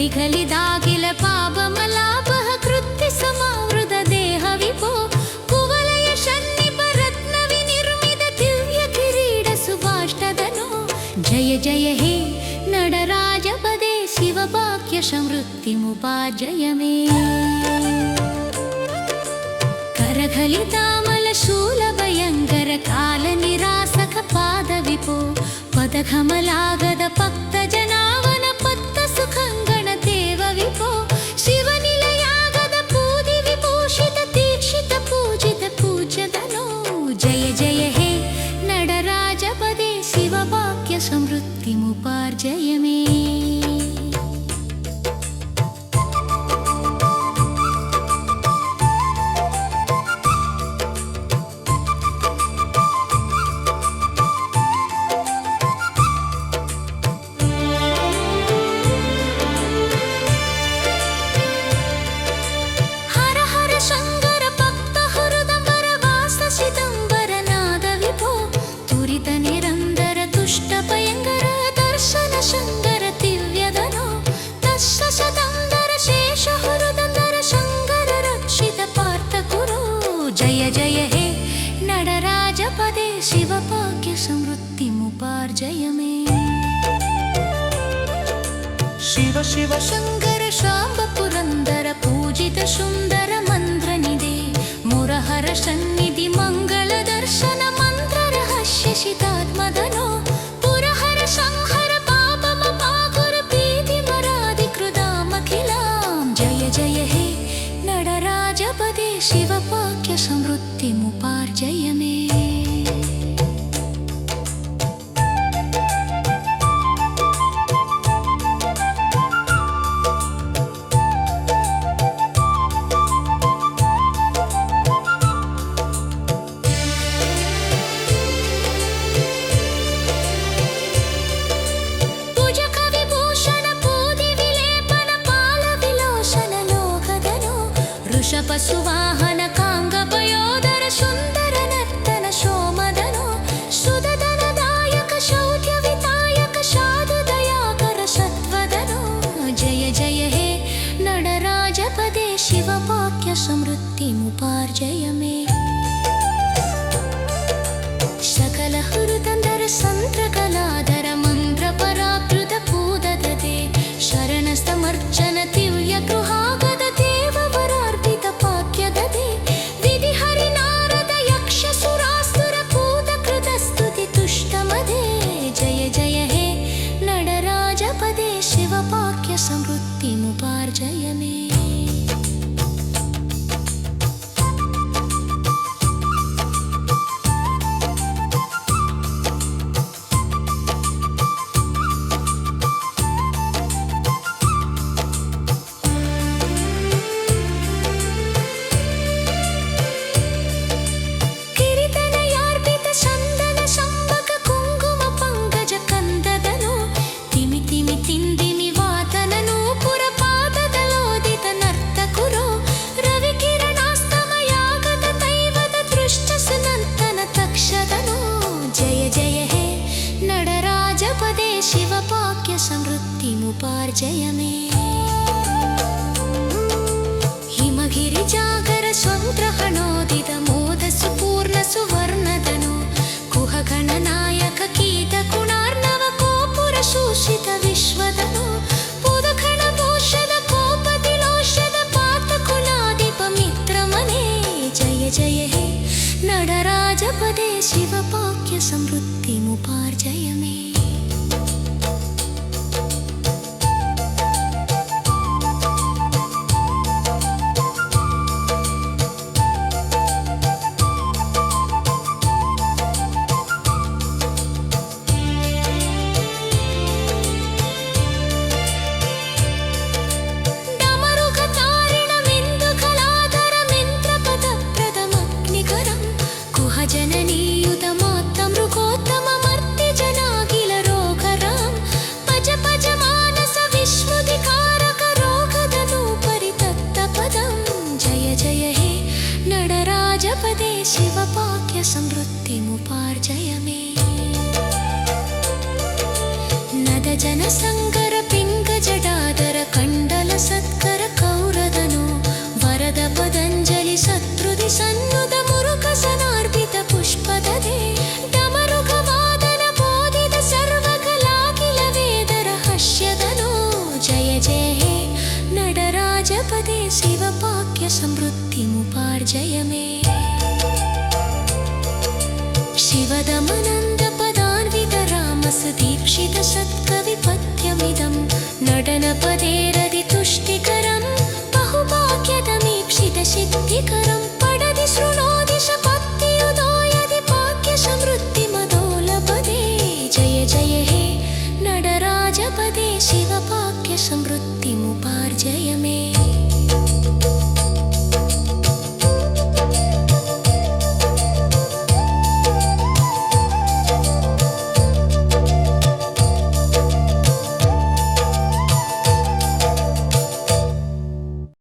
घलिघलिदाखिल पापमलापः कृत्ति समावृत देह विभो कुवलय शन्निप रत्न विनिर्मित दिव्य किरीट सुभाष्टदनो जय जय हे नडराजपदे शिववाक्य समृद्धिमुपार्जय मे करघलितामल शूलभयङ्कर कालनिरासक पाद विपो पदकमलागद भक्त जनावन पत्त सुखङ्गण देव विपो शिवनिलयागद पूजि विभूषित दीक्षित पूजित पूज्यदनो जय जय हे नडराजपदे शिववाक्य समृद्धिमुपार्जय मे जय जय हे नडराजपदे शिववाक्य समृद्धिमुपार्जय मे शिव शिव शङ्कर शाम्ब पुरन्दर पूजित सुन्दर मन्त्रनिधे मुरहर सन्निधि मङ्गल दर्शन मन्त्र रहस्य शितात्मदनो पुरहर संहर पापमपाकुर भीतिमराधिकृतामखिलां जय जय हे नडराजपदे शिववाक्य समृद्धिमुपार्जय मे वृषभसुवाहन काङ्गपयोदर सुन्दर नर्तन शोमदनो सुदधनदायक शौर्य वितायक साधु दयाकर सत्वदनो जय जय हे नडराजपदे शिववाक्य समृद्धिमुपार्जय मे सकल हुरुतंदर संत्रकलाधर मंत्र पराकृत पूददते शरण समर्चन दिव्य गृहागत समृद्धिमुपार्जय मे शिववाक्य समृद्धिमुपार्जय मे हिमगिरिजागर स्वग्रहणोदित मोद सुपूर्ण सुवर्णदनो कुहगणनायक कीटकुणार्णव कोपुर शोषित विश्वदनो पुदखण भूषद कोपतिलोषद पातकुलादिप मित्रमने जय जय हे नडराजपदे शिववाक्य समृद्धिमुपार्जय मे नडराजपदे शिववाक्य समृद्धिमुपार्जय मे नद जन संगर पिंग जडाधर कंड शिवपाक्य समृद्धिमुपार्जय मे शिवदमनन्द पदान्वित रामसदीक्षित सत्कविपद्यमिदं नटनपदे रदित